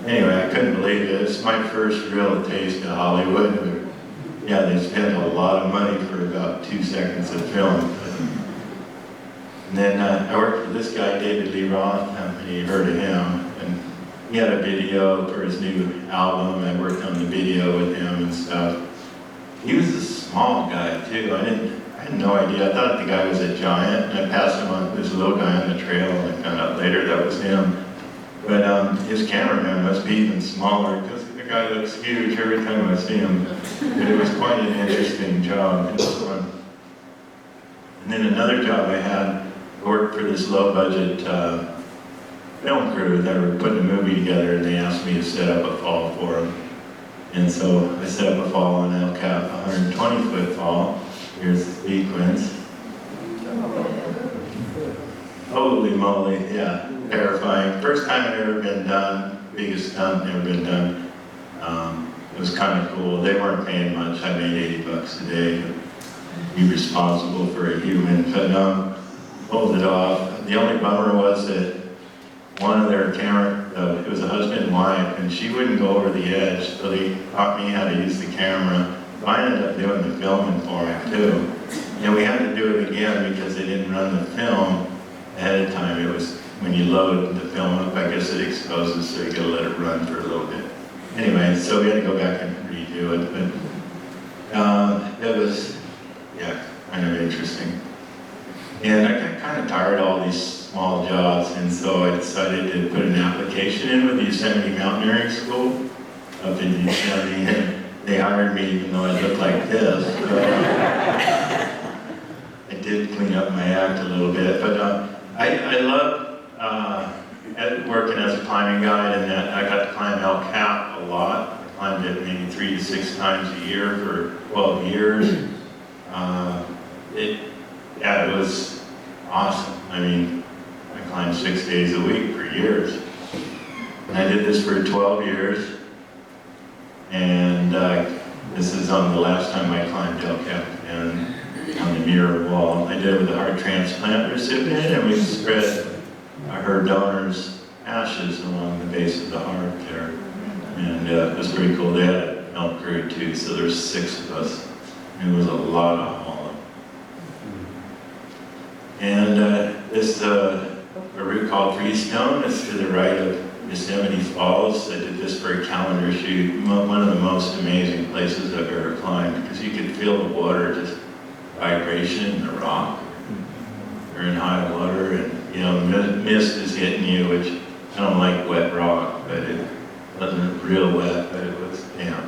Speaker 2: anyway, I couldn't believe it. It's my first real taste of Hollywood. Yeah, they spent a lot of money for about 2 seconds of film. And then I worked for this guy, David Lee Roth. You heard of him. And he had a video for his new album. I worked on the video with him and stuff. He was a small guy too. I had no idea. I thought the guy was a giant, and I passed him on, this little guy on the trail, and I found out later that was him. But his cameraman must be even smaller, because the guy looks huge every time I see him. But it was quite an interesting job. It was fun. And then another job I had, I worked for this low-budget film crew that were putting a movie together, and they asked me to set up a fall for them. And so I set up a fall on El Cap, 120-foot fall. Here's the sequence. Holy moly, yeah, terrifying. First time it ever been done, biggest stunt ever been done. It was kind of cool. They weren't paying much. I made $80 a day to be responsible for a human, but pulled it off. The only bummer was that one of their it was a husband and wife, and she wouldn't go over the edge, so they taught me how to use the camera. I ended up doing the filming for it too. And we had to do it again because they didn't run the film ahead of time. It was, when you load the film up, I guess it exposes, so you gotta let it run for a little bit. Anyway, so we had to go back and redo it, but it was, yeah, kind of interesting. And I got kind of tired of all these small jobs, and so I decided to put an application in with the Yosemite Mountaineering School up in Yosemite, and they hired me even though I looked like this. I did clean up my act a little bit, but I love working as a climbing guide, and that I got to climb El Cap a lot. I climbed it maybe 3 to 6 times a year for 12 years. It was awesome. I mean, I climbed 6 days a week for years. And I did this for 12 years. And this is on the last time I climbed El Cap and on the mirror wall. I did it with a heart transplant recipient, and we spread her donor's ashes along the base of the heart there. And it was pretty cool. They had a film crew too, so there's 6 of us. It was a lot of hauling. And this a route called Freestone. It's to the right of Yosemite Falls. I did this for a calendar shoot. One of the most amazing places I've ever climbed, because you could feel the water, just vibration in the rock. You're in high water, and you know, mist is hitting you, which I don't like wet rock, but it wasn't real wet, but it was damp.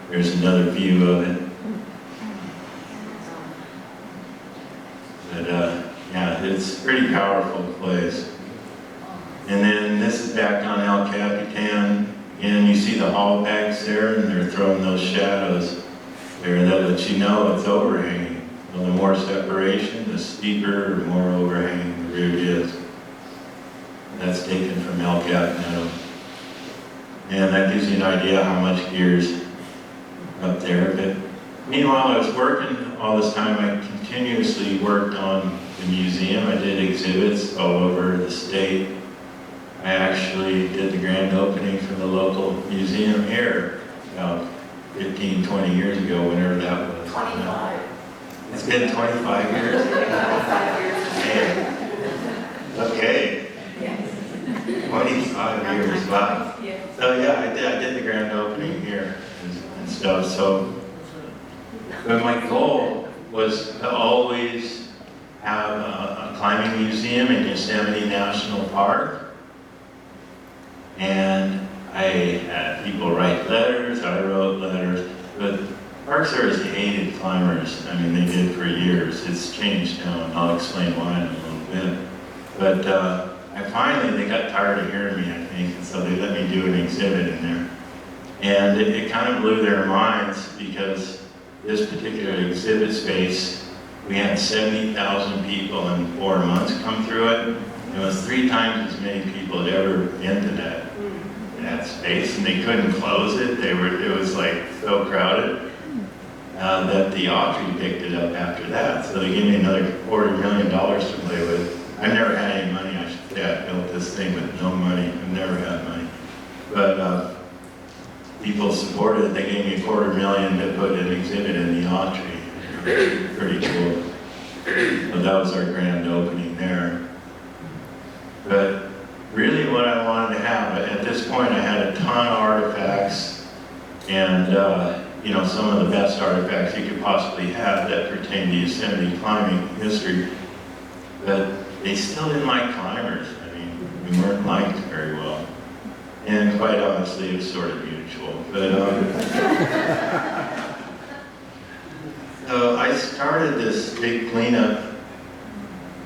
Speaker 2: There's another view of it. But yeah, it's a pretty powerful place. And then this is back on El Capitan, and you see the haul bags there, and they're throwing those shadows there that let you know it's overhanging. Well, the more separation, the steeper or more overhanging the ridge is. That's taken from El Capitan. And that gives you an idea how much gear's up there. But meanwhile, I was working all this time. I continuously worked on the museum. I did exhibits all over the state. I actually did the grand opening for the local museum here about 15, 20 years ago, whenever that was.
Speaker 4: 25.
Speaker 2: It's been 25 years.
Speaker 4: 25 years.
Speaker 2: Man. Okay.
Speaker 4: Yes.
Speaker 2: 25 years, wow.
Speaker 4: Yes.
Speaker 2: So yeah, I did the grand opening here and stuff. So, but my goal was to always have a climbing museum in Yosemite National Park. And I had people write letters, I wrote letters, but Park Service hated climbers. I mean, they did for years. It's changed now, and I'll explain why in a little bit. But they got tired of hearing me, I think, and so they let me do an exhibit in there. And it kind of blew their minds, because this particular exhibit space, we had 70,000 people in 4 months come through it. It was 3 times as many people had ever entered that space, and they couldn't close it. It was like so crowded that the Autry picked it up after that. So they gave me another $250,000 to play with. I've never had any money, I should say. I built this thing with no money. I've never had money. But people supported it. They gave me $250,000 to put an exhibit in the Autry. Pretty cool. So that was our grand opening there. But really what I wanted to have, at this point I had a ton of artifacts, and you know, some of the best artifacts you could possibly have that pertain to Yosemite climbing history. But they still didn't like climbers. I mean, we weren't liked very well. And quite honestly, it was sort of mutual. But so I started this big cleanup.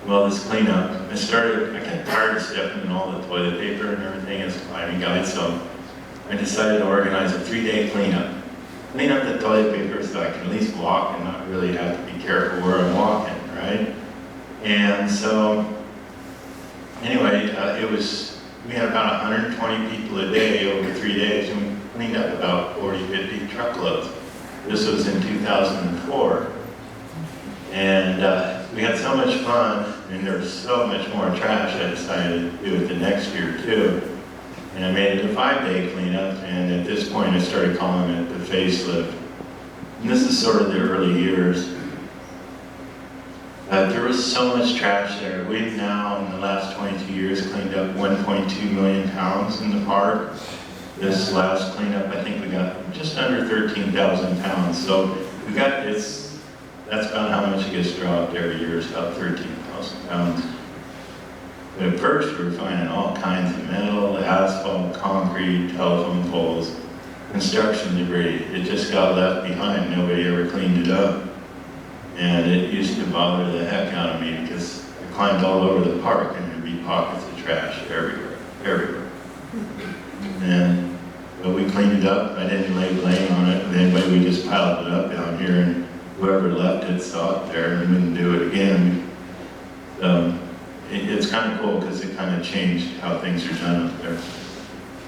Speaker 2: Well, this cleanup, I got tired of stepping in all the toilet paper and everything as a climbing guide, so I decided to organize a 3-day cleanup. Clean up the toilet paper so I can at least walk and not really have to be careful where I'm walking, right? And so, anyway, we had about 120 people a day over 3 days, and we cleaned up about 40, 50 truckloads. This was in 2004. And we had so much fun, and there was so much more trash, I decided to do it the next year too. And I made it a 5-day cleanup, and at this point I started calling it the Facelift. And this is sort of the early years. There was so much trash there. We've now, in the last 22 years, cleaned up 1.2 million pounds in the park. This last cleanup, I think we got just under 13,000 pounds. So we got this. That's about how much it gets dropped every year, is about 13,000 pounds. But at first we were finding all kinds of metal, asphalt, concrete, telephone poles, construction debris. It just got left behind. Nobody ever cleaned it up. And it used to bother the heck out of me, because I climbed all over the park and there'd be pockets of trash everywhere. And but we cleaned it up. I didn't lay blame on it. And anyway, we just piled it up down here, and whoever left it saw it there and wouldn't do it again. It's kind of cool, because it kind of changed how things are done up there.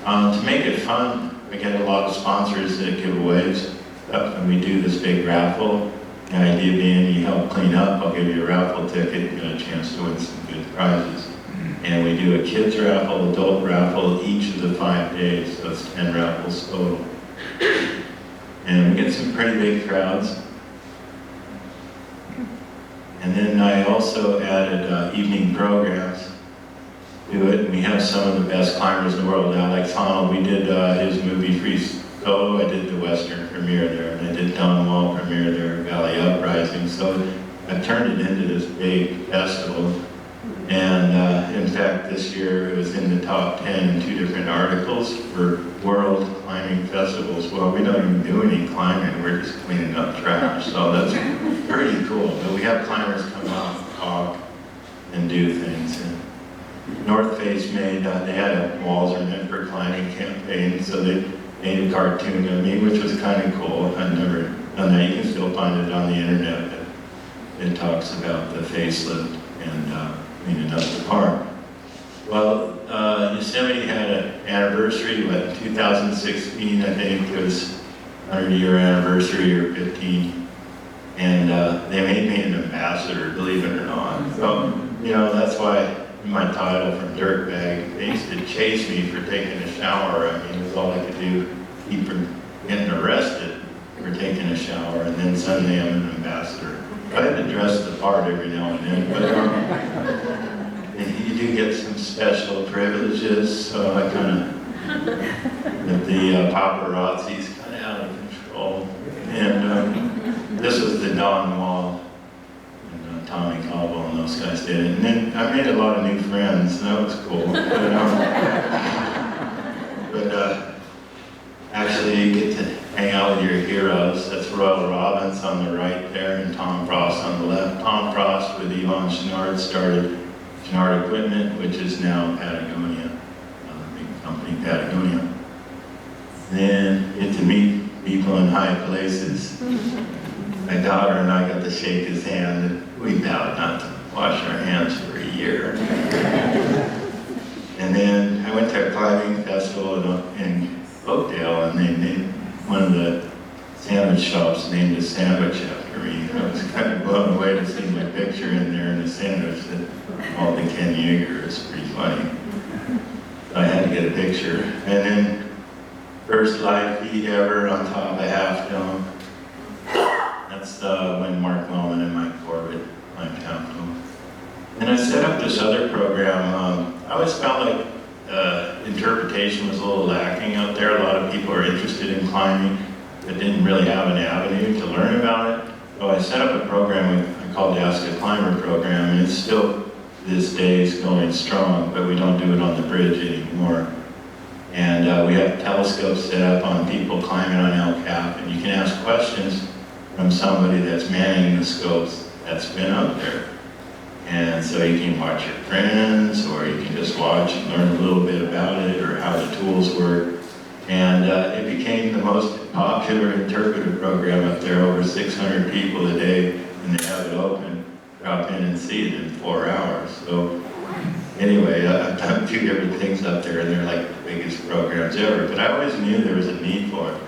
Speaker 2: To make it fun, we get a lot of sponsors that give aways stuff, and we do this big raffle. The idea being, you help clean up, I'll give you a raffle ticket, you get a chance to win some good prizes. And we do a kids raffle, adult raffle, each of the 5 days, so it's 10 raffles total. And we get some pretty big crowds. And then I also added evening programs. do it. And we have some of the best climbers in the world. Alex Honnold, we did his movie Free Solo. I did the Western premiere there, and I did Don Wall premiere there, Valley Uprising. So I turned it into this big festival. And in fact, this year it was in the top 10 in 2 different articles for world climbing festivals. Well, we don't even do any climbing, we're just cleaning up trash. So that's pretty cool. But we have climbers come out and talk and do things. And North Face made, they had a Walls Are Meant for Climbing campaign, so they made a cartoon of me, which was kind of cool. I've never done that. You can still find it on the internet. It talks about the facelift and cleaning up the park. Well, Yosemite had an anniversary, what, 2016, I think. It was 100-year anniversary or 15. And they made me an ambassador, believe it or not. So, you know, that's why my title from Dirtbag, they used to chase me for taking a shower. I mean, it was all I could do to keep from getting arrested for taking a shower. And then suddenly I'm an ambassador. I had to dress the part every now and then, but and you do get some special privileges, so I kind of, the paparazzi's kind of out of control. And this was the Don Wall, and Tommy Cobble and those guys did it. And then I made a lot of new friends, and that was cool. But actually you get to hang out with your heroes. That's Royal Robbins on the right there, and Tom Frost on the left. Tom Frost with Yvon Chouinard started Chouinard Equipment, which is now Patagonia, big company Patagonia. Then get to meet people in high places. My daughter and I got to shake his hand, and we vowed not to wash our hands for a year. And then I went to a climbing festival in Oakdale, and they named one of the sandwich shops named a sandwich after me. I was kind of blown away to see my picture in there in the sandwich that called the Ken Yager. It's pretty funny. I had to get a picture. And then first live feed ever on top of a half dome. That's when Mark Wellman and Mike Corbett climbed half dome. And I set up this other program. I always felt like interpretation was a little lacking out there. A lot of people are interested in climbing, but didn't really have an avenue to learn about it. So I set up a program I called the Ask a Climber program, and it's still, this day, is going strong, but we don't do it on the bridge anymore. And we have telescopes set up on people climbing on El Cap, and you can ask questions from somebody that's manning the scopes that's been up there. And so you can watch your friends, or you can just watch and learn a little bit about it, or how the tools work. And it became the most popular interpretive program up there, over 600 people a day, and they have it open. Drop in and see it in 4 hours. So anyway, I've done 2 different things up there, and they're like the biggest programs ever. But I always knew there was a need for it.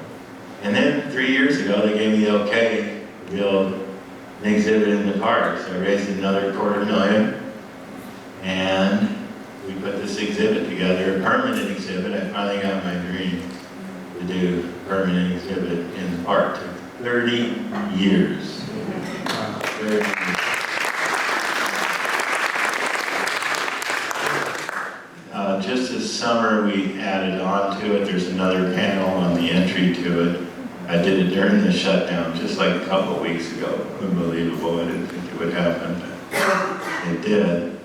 Speaker 2: And then 3 years ago, they gave me the okay to build an exhibit in the park. So I raised another $250,000, and we put this exhibit together, a permanent exhibit. I finally got my dream to do a permanent exhibit in the park. It took 30 years. 30 years. Just this summer, we added on to it. There's another panel on the entry to it. I did it during the shutdown, just like a couple weeks ago. Unbelievable. I didn't think it would happen, but it did.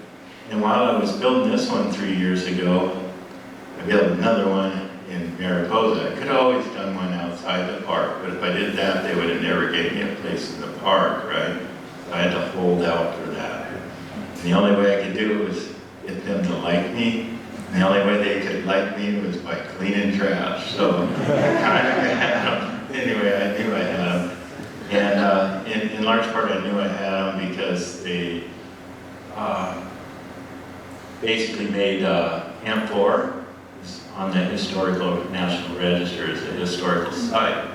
Speaker 2: And while I was building this one 3 years ago, I built another one in Mariposa. I could have always done one outside the park, but if I did that, they would have never gave me a place in the park, right? So I had to hold out for that. And the only way I could do it was get them to like me. And the only way they could like me was by cleaning trash. So I kind of had them. Anyway, I knew I had them. And in large part, I knew I had them because they basically made Camp 4 on the Historical National Register as a historical site.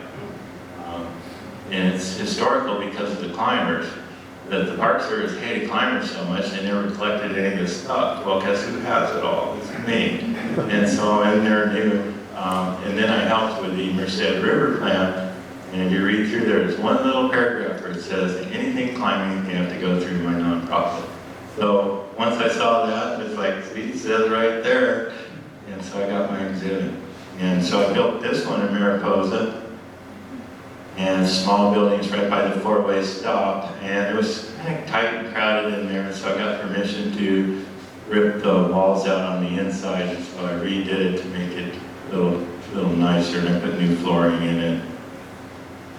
Speaker 2: And it's historical because of the climbers. That the Park Service hated climbers so much, they never collected any of this stuff. Well, guess who has it all? It's me. And so in there new, and then I helped with the Merced River plan. And if you read through there's one little paragraph where it says, anything climbing, you have to go through my nonprofit. So once I saw that, it's like, see, It says right there. And so I got my exhibit. And so I built this one in Mariposa. And small buildings right by the four-way stop. And it was kind of tight and crowded in there. And so I got permission to rip the walls out on the inside. And so I redid it to make it a little nicer. And I put new flooring in it.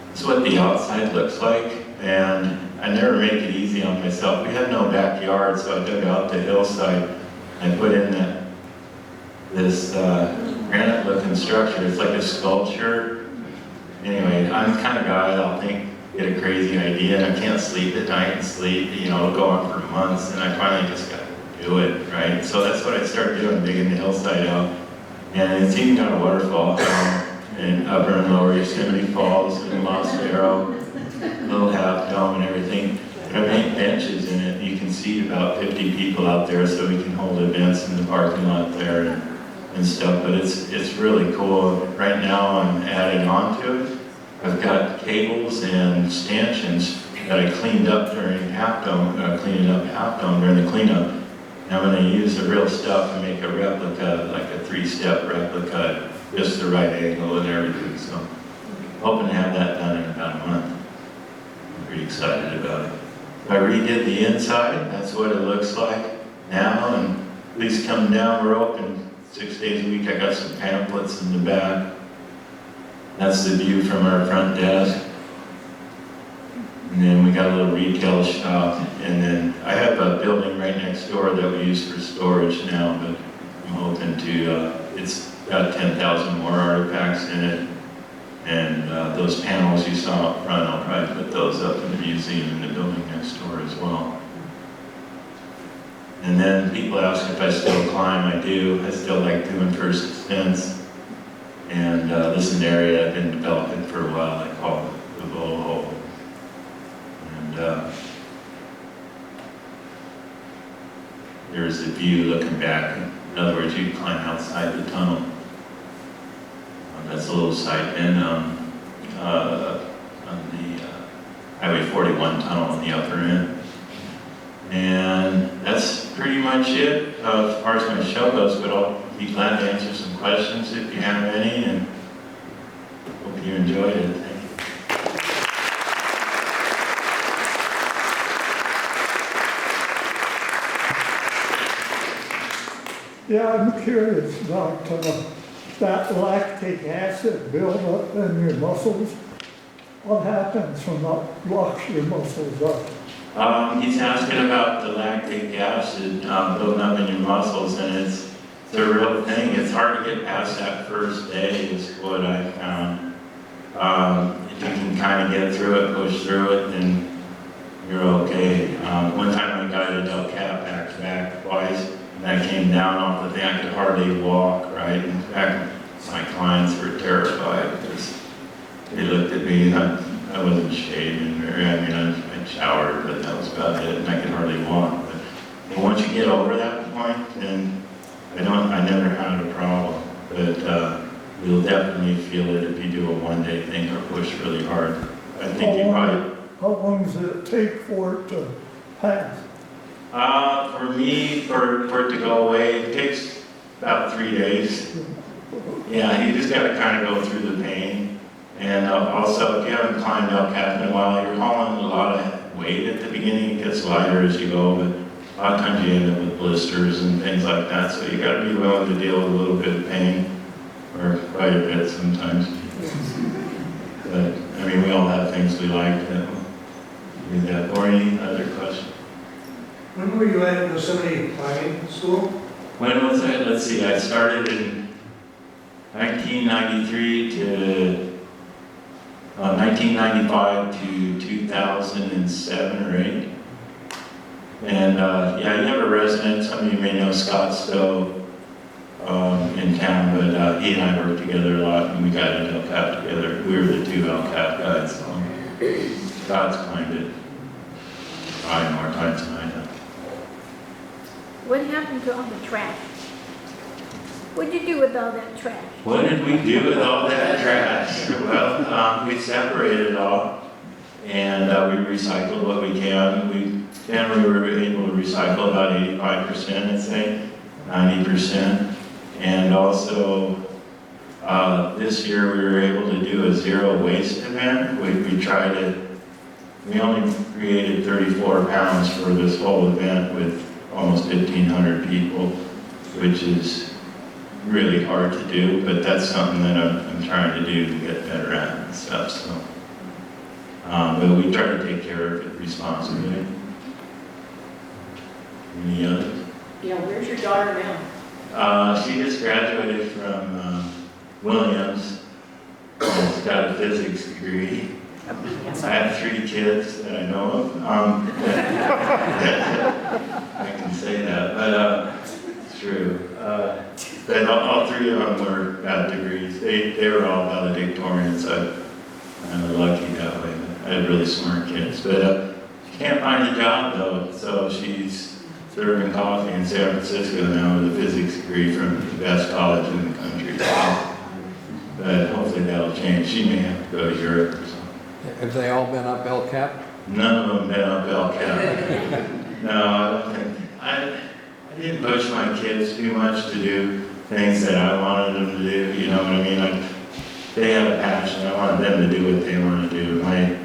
Speaker 2: That's what the outside looks like. And I never make it easy on myself. We had no backyard, so I dug out the hillside. I put in this granite-looking structure. It's like a sculpture. Anyway, I'm the kind of guy that'll get a crazy idea, and I can't sleep at night and sleep. It'll go on for months, and I finally just got to do it, right? So that's what I started doing, digging the hillside out. And it's even got a waterfall in Upper and Lower Yosemite Falls and Lost Arrow, little half dome and everything. But I made benches in it. You can seat about 50 people out there, so we can hold events in the parking lot there and stuff. But it's really cool. Right now I'm adding on to it. I've got cables and stanchions that I cleaned up during Half Dome, cleaning up Half Dome during the cleanup. And I'm going to use the real stuff and make a replica, like a 3-step replica, just the right angle and everything. So hoping to have that done in about a month. I'm pretty excited about it. I redid the inside. That's what it looks like now. And please come down. We're open 6 days a week. I got some pamphlets in the back. That's the view from our front desk. And then we got a little retail shop. And then I have a building right next door that we use for storage now, but I'm hoping to, it's got 10,000 more artifacts in it. And those panels you saw up front, I'll probably put those up in the museum in the building next door as well. And then people ask if I still climb. I do. I still like doing first ascents. And this is an area I've been developing for a while. I call it the Bull Hole. And there's the view looking back. In other words, you can climb outside the tunnel. That's a little side bend on the Highway 41 tunnel on the upper end. And that's pretty much it as far as my show goes, but I'll be glad to answer some questions if you have any, and hope you enjoyed it. Thank you.
Speaker 5: Yeah, I'm curious about that lactic acid buildup in your muscles. What happens when that locks your muscles up?
Speaker 2: He's asking about the lactic acid building up in your muscles, and it's a real thing. It's hard to get past that first day is what I found. If you can kind of get through it, push through it, then you're okay. One time I got a Del Cap back twice, and I came down off the thing. I could hardly walk, right? In fact, my clients were terrified because they looked at me and I wasn't shaving. I showered, but that was about it, and I could hardly walk. But once you get over that point, then I never had a problem. But you'll definitely feel it if you do a one-day thing or push really hard. I think you probably...
Speaker 5: How long does it take for it to pass?
Speaker 2: For me, for it to go away, it takes about 3 days. Yeah, you just got to kind of go through the pain. And also, if you haven't climbed El Cap in a while, you're hauling a lot of weight at the beginning. It gets lighter as you go, but a lot of times you end up with blisters and things like that. So you got to be willing to deal with a little bit of pain, or quite a bit sometimes. But we all have things we like that do that. Or any other question?
Speaker 6: When were you at Yosemite climbing school?
Speaker 2: When was I? Let's see. I started in 1993 to 1995 to 2007 or 8. And yeah, you have a resident. Some of you may know Scott Stowe in town, but he and I worked together a lot, and we got into El Cap together. We were the two El Cap guys. So Scott's climbed it probably more times than I have.
Speaker 7: What happened to all the trash? What'd you do with all that trash?
Speaker 2: What did we do with all that trash? Well, we separated it all, and we recycled what we can. We were able to recycle about 85%, I'd say. 90%. And also, this year we were able to do a zero waste event. We only created 34 pounds for this whole event with almost 1,500 people, which is really hard to do, but that's something that I'm trying to do to get better at and stuff, so. But we try to take care of it responsibly. Any others?
Speaker 4: Yeah, where's your daughter now?
Speaker 2: She just graduated from Williams. She's got a physics degree. I have 3 kids that I know of. I can say that, but it's true. But all 3 of them got degrees. They were all valedictorians. I'm kind of lucky that way. I had really smart kids. But she can't find a job though, so she's serving coffee in San Francisco now with a physics degree from the best college in the country. But hopefully that'll change. She may have to go to Europe or something.
Speaker 3: Have they all been up El Cap?
Speaker 2: None of them been up El Cap. No, I don't think. I didn't push my kids too much to do things that I wanted them to do. You know what I mean? They have a passion. I wanted them to do what they want to do. My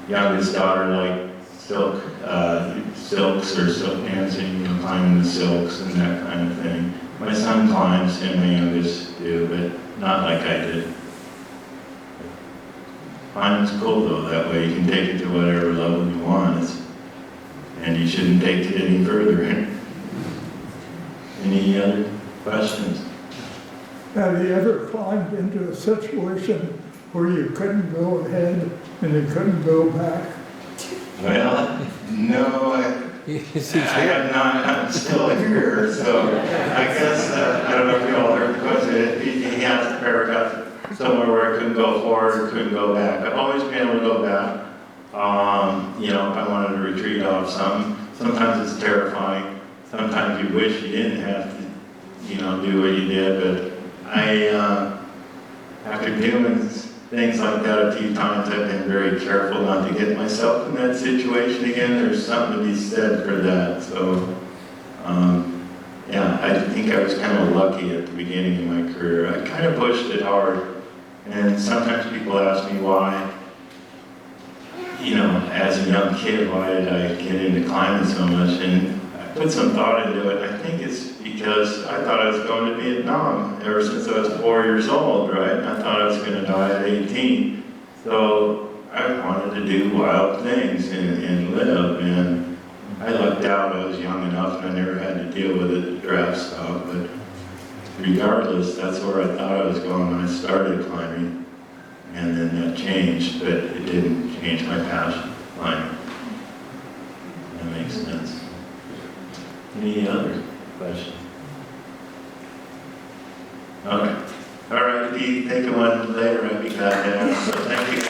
Speaker 2: youngest daughter liked silks or silk dancing, climbing the silks and that kind of thing. My son climbs and my youngest do, but not like I did. Climbing's cool though, that way you can take it to whatever level you want, and you shouldn't take it any further. Any other questions?
Speaker 5: Have you ever climbed into a situation where you couldn't go ahead and you couldn't go back?
Speaker 2: Well, no, I have not. I'm still here, so I guess I don't know if you all heard the question. He asked if I ever got somewhere where I couldn't go forward or couldn't go back. I've always been able to go back. You know, if I wanted to retreat off something, sometimes it's terrifying. Sometimes you wish you didn't have to, you know, do what you did. But after doing things like that a few times, I've been very careful not to get myself in that situation again. There's something to be said for that. So, yeah, I think I was kind of lucky at the beginning of my career. I kind of pushed it hard. And sometimes people ask me why, you know, as a young kid, why did I get into climbing so much? And I put some thought into it. I think it's because I thought I was going to Vietnam ever since I was 4 years old, right? And I thought I was going to die at 18. So I wanted to do wild things and live. And I lucked out. I was young enough and I never had to deal with it, the draft stuff. But regardless, that's where I thought I was going when I started climbing. And then that changed, but it didn't change my passion for climbing. That makes sense. Any other questions? Okay. All right, if you think of one later, I'd be glad to answer. So thank you.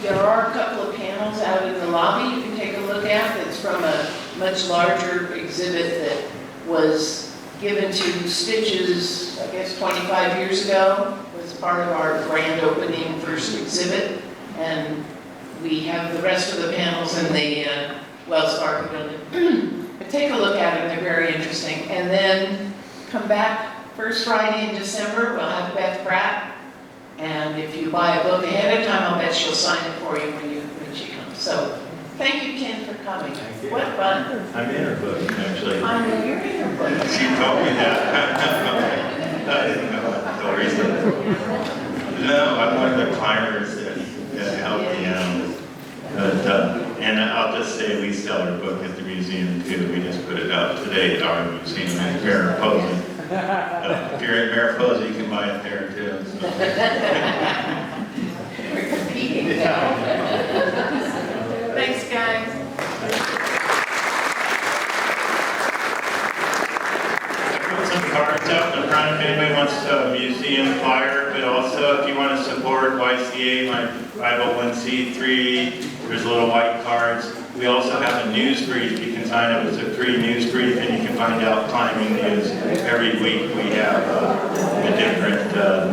Speaker 1: There are a couple of panels out in the lobby you can take a look at. That's from a much larger exhibit that was given to Stitches, I guess 25 years ago. It was part of our grand opening first exhibit. And we have the rest of the panels in the Wells Fargo building. But take a look at them, they're very interesting. And then come back first Friday in December, we'll have Beth Pratt. And if you buy a book ahead of time, I'll bet she'll sign it for you when she comes. So, thank you, Ken, for coming.
Speaker 2: Thank you.
Speaker 1: What fun.
Speaker 2: I'm in her book, actually.
Speaker 1: I know you're in your book.
Speaker 2: She told me that. I didn't know that until recently. No, I'm one of the climbers that help the animals. But, and I'll just say we sell our book at the museum too. We just put it out today at our museum in Mariposa. If you're in Mariposa, you can buy it there too. So.
Speaker 1: We're competing now. Thanks, guys.
Speaker 2: Put some cards out in the front if anybody wants a museum flyer, but also if you want to support support YCA, my 501c3. There's little white cards. We also have a news brief. You can sign up as a free news brief, and you can find out climbing news. Every week we have a different